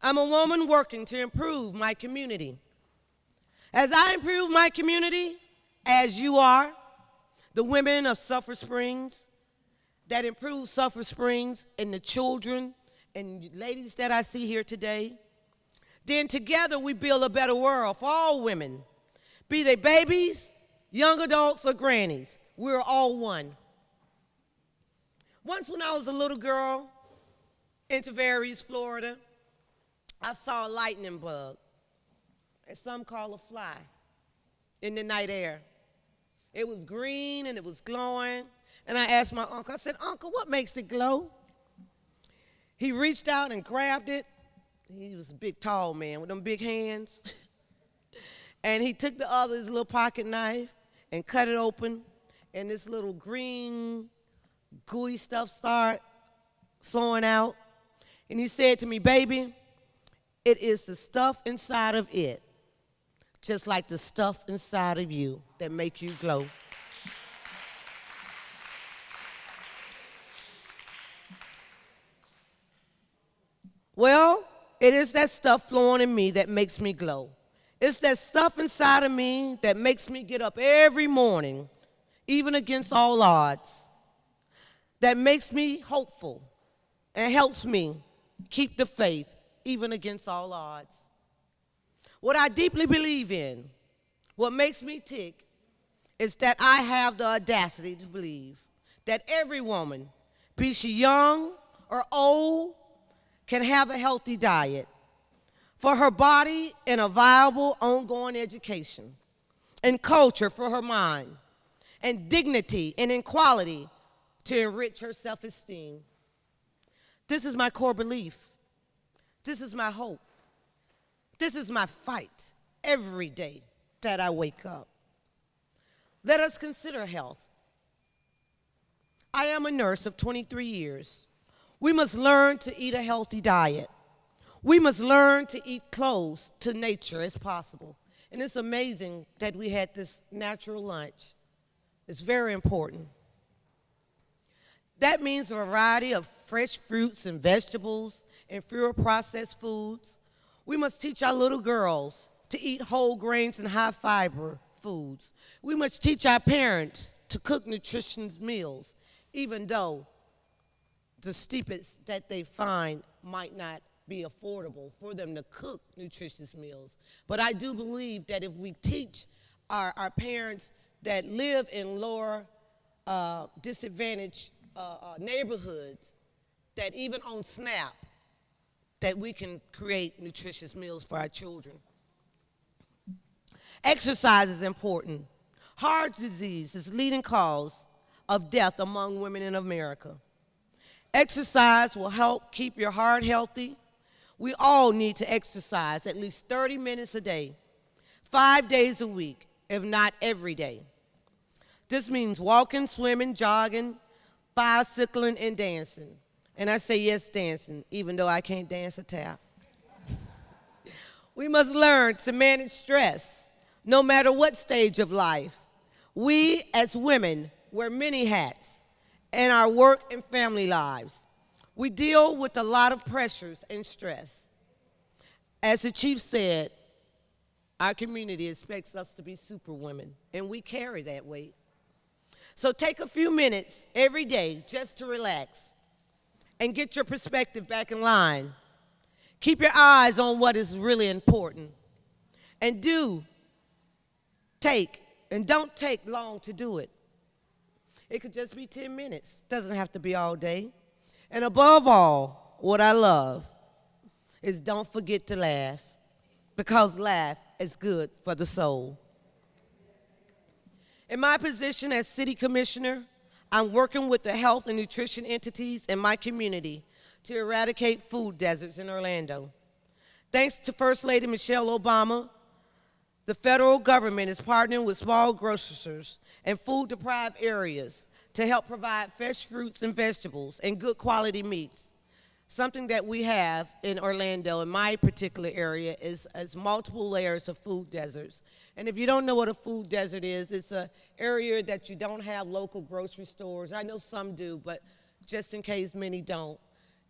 [SPEAKER 4] I'm a woman working to improve my community. As I improve my community, as you are, the women of Sulphur Springs, that improve Sulphur Springs and the children and ladies that I see here today, then together we build a better world for all women, be they babies, young adults, or grannies. We're all one. Once when I was a little girl in Tavares, Florida, I saw a lightning bug, and some call a fly, in the night air. It was green and it was glowing. And I asked my uncle, I said, Uncle, what makes it glow? He reached out and grabbed it. He was a big, tall man with them big hands. And he took his little pocket knife and cut it open. And this little green, gooey stuff started flowing out. And he said to me, baby, it is the stuff inside of it, just like the stuff inside of you, that make you glow. Well, it is that stuff flowing in me that makes me glow. It's that stuff inside of me that makes me get up every morning, even against all odds, that makes me hopeful and helps me keep the faith, even against all odds. What I deeply believe in, what makes me tick, is that I have the audacity to believe that every woman, be she young or old, can have a healthy diet for her body and a viable ongoing education, and culture for her mind, and dignity and equality to enrich her self-esteem. This is my core belief. This is my hope. This is my fight every day that I wake up. Let us consider health. I am a nurse of 23 years. We must learn to eat a healthy diet. We must learn to eat close to nature as possible. And it's amazing that we had this natural lunch. It's very important. That means a variety of fresh fruits and vegetables and fewer processed foods. We must teach our little girls to eat whole grains and high fiber foods. We must teach our parents to cook nutritious meals, even though the steepest that they find might not be affordable for them to cook nutritious meals. But I do believe that if we teach our parents that live in lower disadvantaged neighborhoods, that even on SNAP, that we can create nutritious meals for our children. Exercise is important. Heart disease is the leading cause of death among women in America. Exercise will help keep your heart healthy. We all need to exercise at least 30 minutes a day, 5 days a week, if not every day. This means walking, swimming, jogging, bicycling, and dancing. And I say yes, dancing, even though I can't dance a tap. We must learn to manage stress, no matter what stage of life. We, as women, wear many hats in our work and family lives. We deal with a lot of pressures and stress. As the chief said, our community expects us to be superwomen, and we carry that weight. So take a few minutes every day just to relax and get your perspective back in line. Keep your eyes on what is really important. And don't take long to do it. It could just be 10 minutes. Doesn't have to be all day. And above all, what I love is don't forget to laugh, because laugh is good for the soul. In my position as city commissioner, I'm working with the health and nutrition entities in my community to eradicate food deserts in Orlando. Thanks to First Lady Michelle Obama, the federal government is partnering with small grocers and food-deprived areas to help provide fresh fruits and vegetables and good quality meats. Something that we have in Orlando, in my particular area, is multiple layers of food deserts. And if you don't know what a food desert is, it's an area that you don't have local grocery stores. I know some do, but just in case many don't.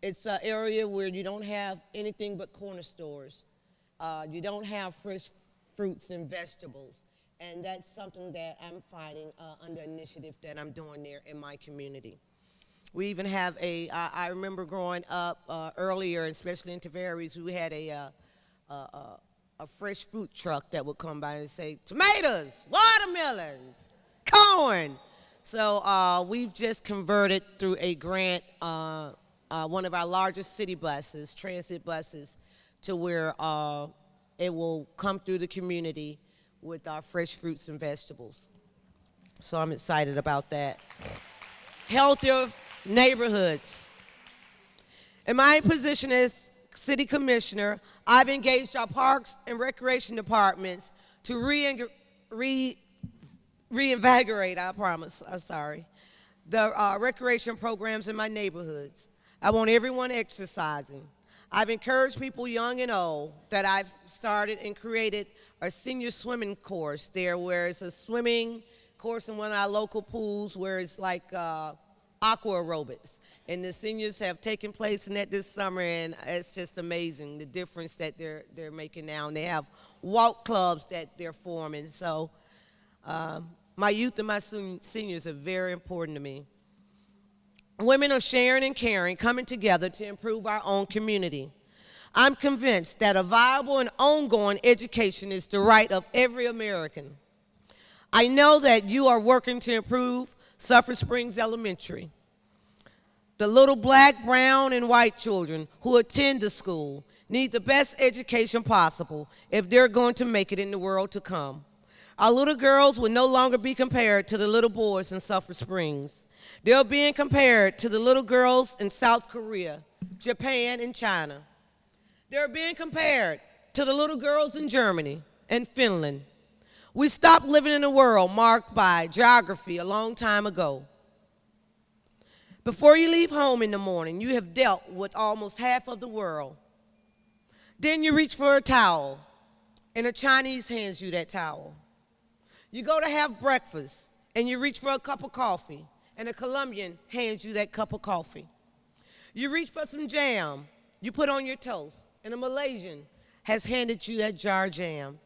[SPEAKER 4] It's an area where you don't have anything but corner stores. You don't have fresh fruits and vegetables. And that's something that I'm fighting under initiative that I'm doing there in my community. We even have I remember growing up earlier, especially in Tavares, we had a fresh fruit truck that would come by and say, tomatoes, watermelons, corn. So we've just converted through a grant one of our largest city buses, transit buses, to where it will come through the community with our fresh fruits and vegetables. So I'm excited about that. Healthier neighborhoods. In my position as city commissioner, I've engaged our parks and recreation departments to reinvigorate, the recreation programs in my neighborhoods. I want everyone exercising. I've encouraged people young and old that I've started and created a senior swimming course there, where it's a swimming course in one of our local pools where it's like aqua aerobics. And the seniors have taken place in that this summer, and it's just amazing the difference that they're making now. And they have walk clubs that they're forming. So my youth and my seniors are very important to me. Women are sharing and caring, coming together to improve our own community. I'm convinced that a viable and ongoing education is the right of every American. I know that you are working to improve Sulphur Springs Elementary. The little black, brown, and white children who attend the school need the best education possible if they're going to make it in the world to come. Our little girls will no longer be compared to the little boys in Sulphur Springs. They're being compared to the little girls in South Korea, Japan, and China. They're being compared to the little girls in Germany and Finland. We stopped living in a world marked by geography a long time ago. Before you leave home in the morning, you have dealt with almost half of the world. Then you reach for a towel, and a Chinese hands you that towel. You go to have breakfast, and you reach for a cup of coffee, and a Colombian hands you that cup of coffee. You reach for some jam, you put on your toast, and a Malaysian has handed you that jar of jam.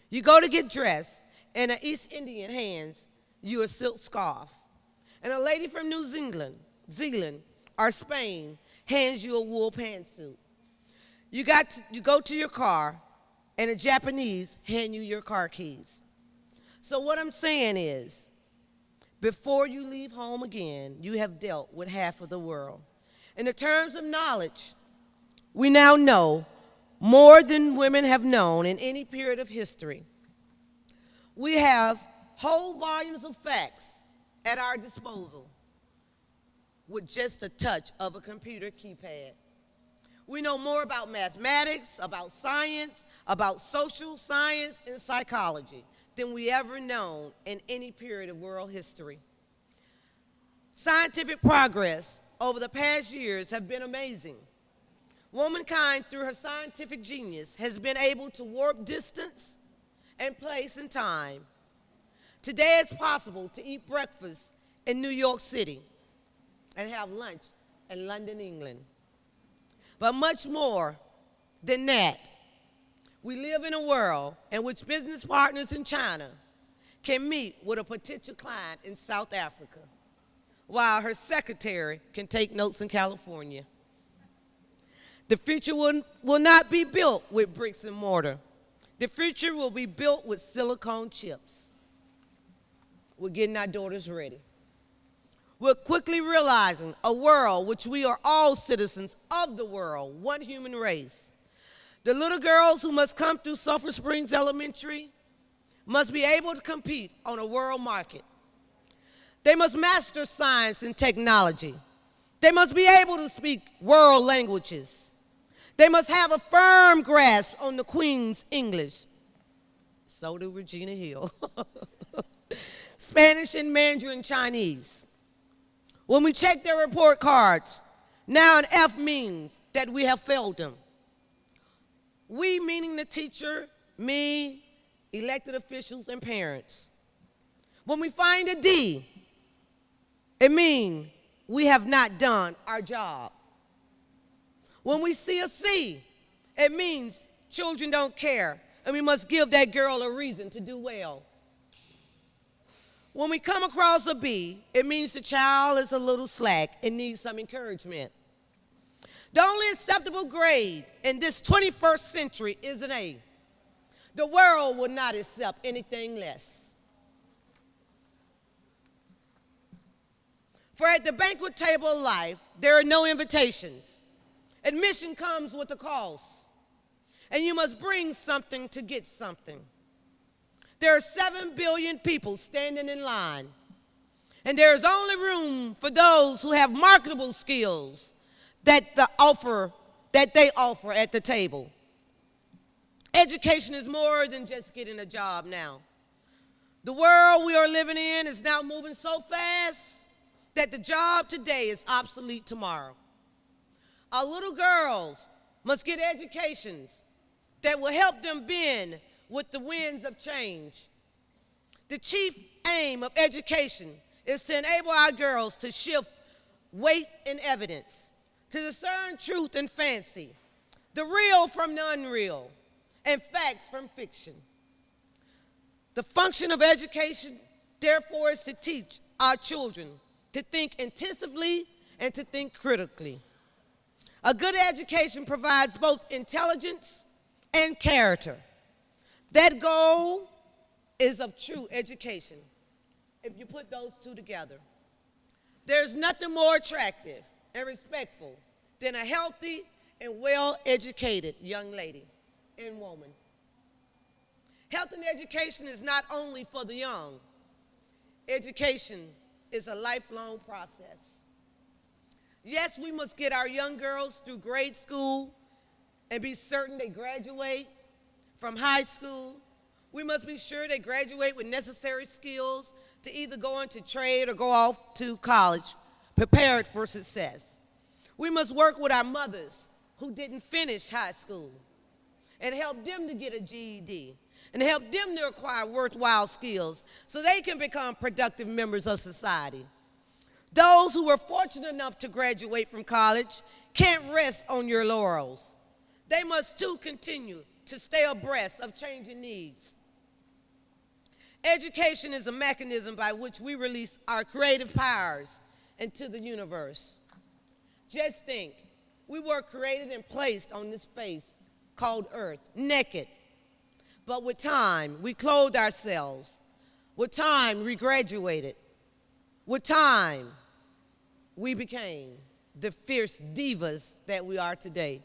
[SPEAKER 4] You go to get dressed, and an East Indian hands you a silk scarf. And a lady from New Zealand or Spain hands you a wool pantsuit. You go to your car, and a Japanese hand you your car keys. So what I'm saying is, before you leave home again, you have dealt with half of the world. In the terms of knowledge, we now know more than women have known in any period of history. We have whole volumes of facts at our disposal. with just a touch of a computer keypad. We know more about mathematics, about science, about social science and psychology than we ever known in any period of world history. Scientific progress over the past years have been amazing. Womankind, through her scientific genius, has been able to warp distance and place and time. Today it's possible to eat breakfast in New York City and have lunch in London, England. But much more than that, we live in a world in which business partners in China can meet with a potential client in South Africa, while her secretary can take notes in California. The future will not be built with bricks and mortar. The future will be built with silicone chips. We're getting our daughters ready. We're quickly realizing a world which we are all citizens of the world, one human race. The little girls who must come through Sulphur Springs Elementary must be able to compete on a world market. They must master science and technology. They must be able to speak world languages. They must have a firm grasp on the Queen's English. So do Regina Hill. Spanish and Mandarin Chinese. When we check their report cards, now an F means that we have failed them. We, meaning the teacher, me, elected officials, and parents. When we find a D, it means we have not done our job. When we see a C, it means children don't care, and we must give that girl a reason to do well. When we come across a B, it means the child is a little slack and needs some encouragement. The only acceptable grade in this 21st century is an A. The world will not accept anything less. For at the banquet table of life, there are no invitations. Admission comes with a cost, and you must bring something to get something. There are 7 billion people standing in line, and there is only room for those who have marketable skills that they offer at the table. Education is more than just getting a job now. The world we are living in is now moving so fast that the job today is obsolete tomorrow. Our little girls must get educations that will help them bend with the winds of change. The chief aim of education is to enable our girls to shift weight and evidence, to discern truth and fancy, the real from the unreal, and facts from fiction. The function of education, therefore, is to teach our children to think intensively and to think critically. A good education provides both intelligence and character. That goal is of true education, if you put those two together. There's nothing more attractive and respectful than a healthy and well-educated young lady and woman. Health and education is not only for the young. Education is a lifelong process. Yes, we must get our young girls through grade school and be certain they graduate from high school. We must be sure they graduate with necessary skills to either go into trade or go off to college, prepared for success. We must work with our mothers who didn't finish high school and help them to get a GED and help them to acquire worthwhile skills so they can become productive members of society. Those who were fortunate enough to graduate from college can't rest on your laurels. They must too continue to stay abreast of changing needs. Education is a mechanism by which we release our creative powers into the universe. Just think, we were created and placed on this face called Earth, naked. But with time, we clothed ourselves. With time, we graduated. With time, we became the fierce divas that we are today.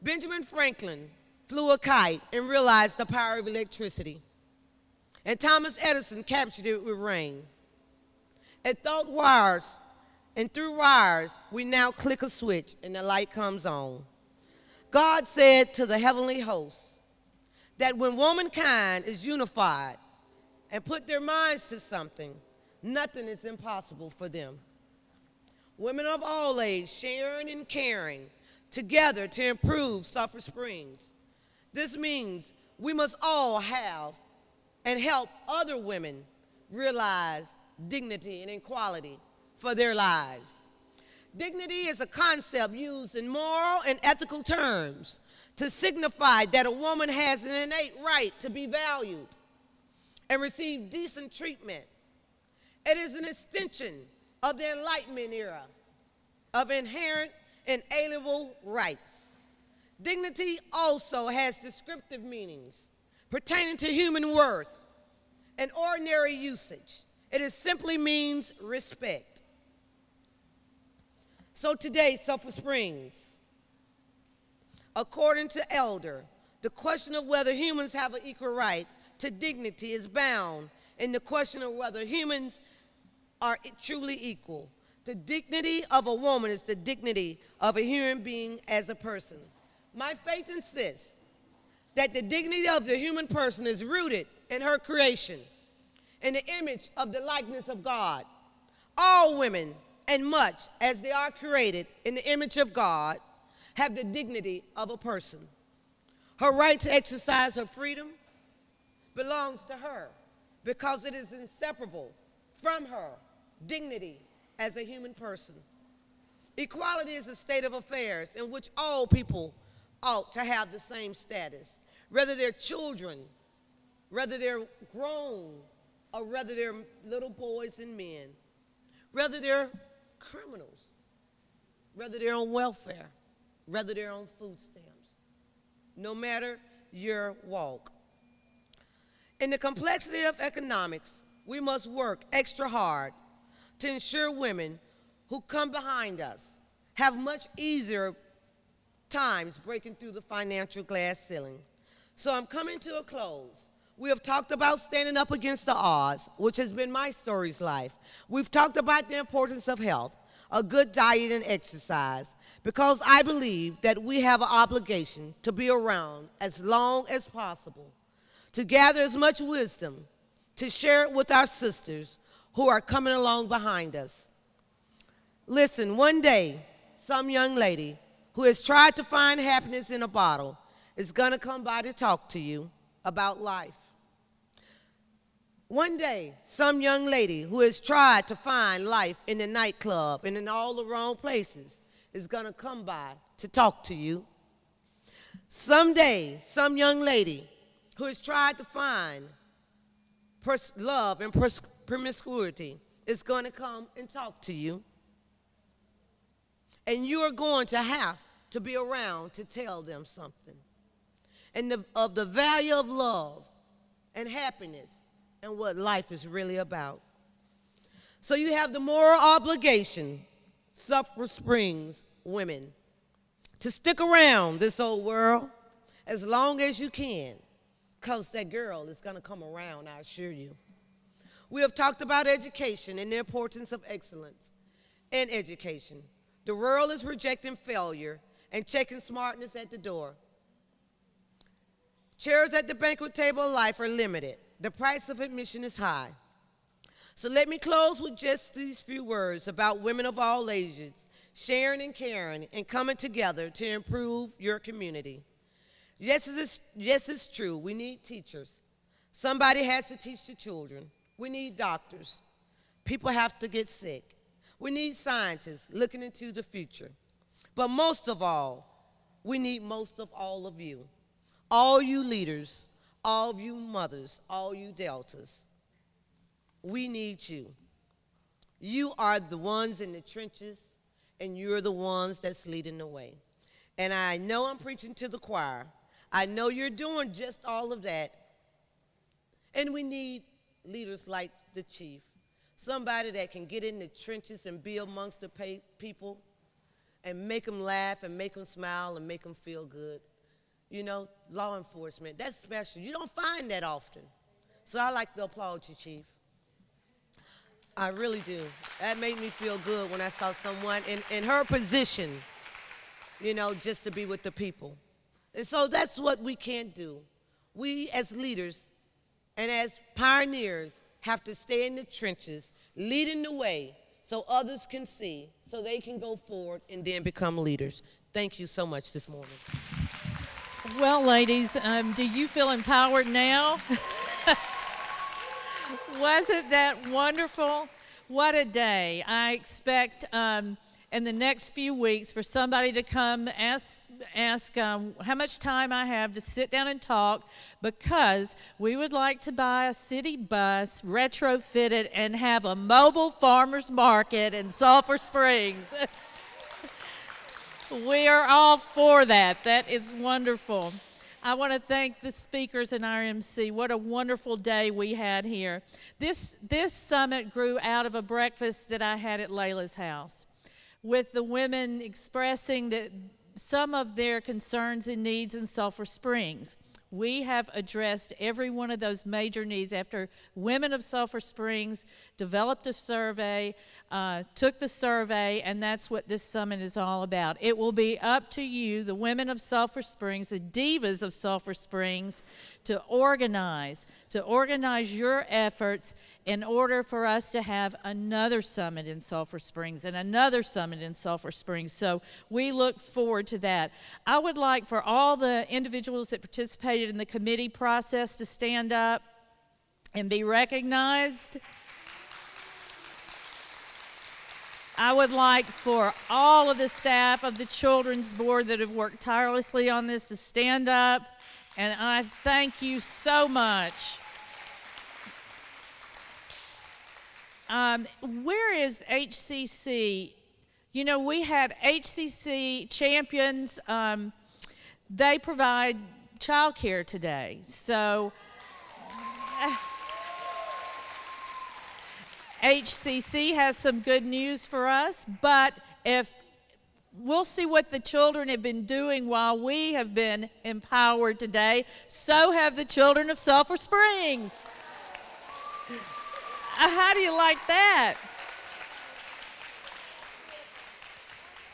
[SPEAKER 4] Benjamin Franklin flew a kite and realized the power of electricity. And Thomas Edison captured it with rain. And thought wires and through wires, we now click a switch and the light comes on. God said to the heavenly hosts that when womankind is unified and put their minds to something, nothing is impossible for them. Women of all ages sharing and caring together to improve Sulphur Springs. This means we must all have and help other women realize dignity and equality for their lives. Dignity is a concept used in moral and ethical terms to signify that a woman has an innate right to be valued and receive decent treatment. It is an extension of the Enlightenment era of inherent inalienable rights. Dignity also has descriptive meanings pertaining to human worth and ordinary usage. It simply means respect. So today, Sulphur Springs, according to Elder, the question of whether humans have an equal right to dignity is bound in the question of whether humans are truly equal. The dignity of a woman is the dignity of a human being as a person. My faith insists that the dignity of the human person is rooted in her creation, in the image of the likeness of God. All women, and much as they are created in the image of God, have the dignity of a person. Her right to exercise her freedom belongs to her because it is inseparable from her dignity as a human person. Equality is a state of affairs in which all people ought to have the same status, whether they're children, whether they're grown, or whether they're little boys and men, whether they're criminals, whether they're on welfare, whether they're on food stamps, no matter your walk. In the complexity of economics, we must work extra hard to ensure women who come behind us have much easier times breaking through the financial glass ceiling. So I'm coming to a close. We have talked about standing up against the odds, which has been my story's life. We've talked about the importance of health, a good diet and exercise, because I believe that we have an obligation to be around as long as possible, to gather as much wisdom, to share it with our sisters who are coming along behind us. Listen, one day, some young lady who has tried to find happiness in a bottle is gonna come by to talk to you about life. One day, some young lady who has tried to find life in the nightclub and in all the wrong places is gonna come by to talk to you. Someday, some young lady who has tried to find love and promiscuity is gonna come and talk to you. And you are going to have to be around to tell them something. And of the value of love and happiness and what life is really about. So you have the moral obligation, Sulphur Springs women, to stick around this old world as long as you can, because that girl is going to come around, I assure you. We have talked about education and the importance of excellence in education. The world is rejecting failure and checking smartness at the door. Chairs at the banquet table of life are limited. The price of admission is high. So let me close with just these few words about women of all ages, sharing and caring and coming together to improve your community. Yes, it's true. We need teachers. Somebody has to teach the children. We need doctors. People have to get sick. We need scientists looking into the future. But most of all, we need most of all of you. All you leaders, all of you mothers, all you deltas. We need you. You are the ones in the trenches, and you're the ones that's leading the way. And I know I'm preaching to the choir. I know you're doing just all of that. And we need leaders like the chief, somebody that can get in the trenches and be amongst the people and make them laugh and make them smile and make them feel good. You know, law enforcement, that's special. You don't find that often. So I like to applaud you, Chief. I really do. That made me feel good when I saw someone in her position, you know, just to be with the people. And so that's what we can't do. We as leaders and as pioneers have to stay in the trenches, leading the way so others can see, so they can go forward and then become leaders. Thank you so much this morning.
[SPEAKER 5] Well, ladies, do you feel empowered now? Wasn't that wonderful? What a day. I expect in the next few weeks for somebody to come ask how much time I have to sit down and talk, because we would like to buy a city bus, retrofit it, and have a mobile farmers market in Sulphur Springs. We are all for that. That is wonderful. I want to thank the speakers and our MC. What a wonderful day we had here. This summit grew out of a breakfast that I had at Layla's house, with the women expressing that some of their concerns and needs in Sulphur Springs. We have addressed every one of those major needs after women of Sulphur Springs developed a survey, took the survey, and that's what this summit is all about. It will be up to you, the women of Sulphur Springs, the divas of Sulphur Springs, to organize your efforts in order for us to have another summit in Sulphur Springs and another summit in Sulphur Springs. So we look forward to that. I would like for all the individuals that participated in the committee process to stand up and be recognized. I would like for all of the staff of the Children's Board that have worked tirelessly on this to stand up, and I thank you so much. Where is HCC? You know, we had HCC champions. They provide childcare today. So HCC has some good news for us, but if we'll see what the children have been doing while we have been empowered today, so have the children of Sulphur Springs. How do you like that?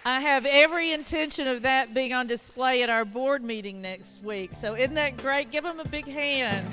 [SPEAKER 5] I have every intention of that being on display at our board meeting next week. So isn't that great? Give them a big hand.